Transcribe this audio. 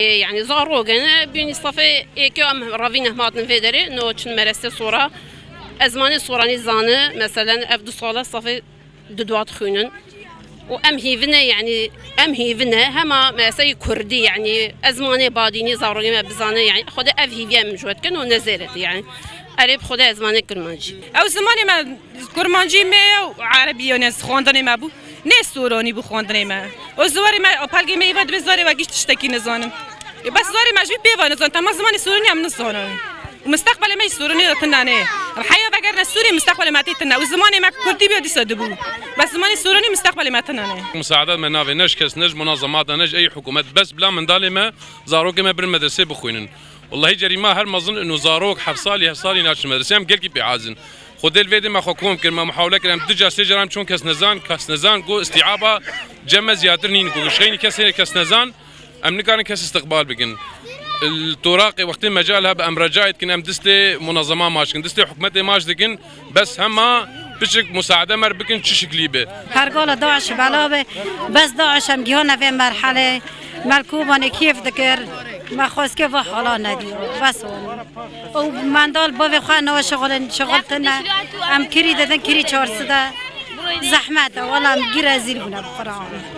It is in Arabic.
يعني زاروغن بين صفي كم رافينه ماتن فيدري نو تشن مرسته صورة أزمان صورة نزانة مثلا أفدو صالة صفي ددوات خونن وأم هيفنا يعني أم هيفنا هما مسي كردي يعني أزمان باديني زاروغن ما بزانه يعني خد أف هيفيا مجود كن ونزلت يعني قريب خد أزمان كرمانجي أو زمانی ما کرمانجی ما عربی و نس خواندنی ما بو نه سورانی بو خواندنی ما و زواری ما اپالگی ما ایواد به زواری واقعیش تشتکی نزانم بس زواری مجبور بیوان نزان تمام زمانی سورانی هم نزانم مستقبل ما سورانی رتنانه الحياة بقرنا سوري مستقبل ما تيتنا وزماني ما كردي بيودي صدبو بس زماني سوراني مستقبل ما تنانه مساعدات من نافي نش كس نج منظمات نج أي حكومات بس بلا من دالي ما زاروك ما بالمدرسة بخوينن والله جريمة هر ما ظن إنه زاروك حفصالي ناش المدرسة هم قلقي بيعازن خد الفيديو ما حكوم كلمة محاولة كلام تجا سجرام شون كس نزان جو استيعابا جمع زيادة نين جو شغيني كس نزان أم نكان كس استقبال بجن التراقي وقت مجالها بأمر جايد كنا مدستي منظمة ماشكن دستي حكومتي ماش دكن بس هما بشك مساعدة مر بكن شكلي به هرقول داعش بلاوي بس داعش هم جهنا في مرحلة ملكوبان كيف ذكر ما خاص كيف حالا نديو بس ومن دال بابي خانه شغلتنا ام كري دادن كري 400 زحمت ولا ام گیر ازیل بنا بخوران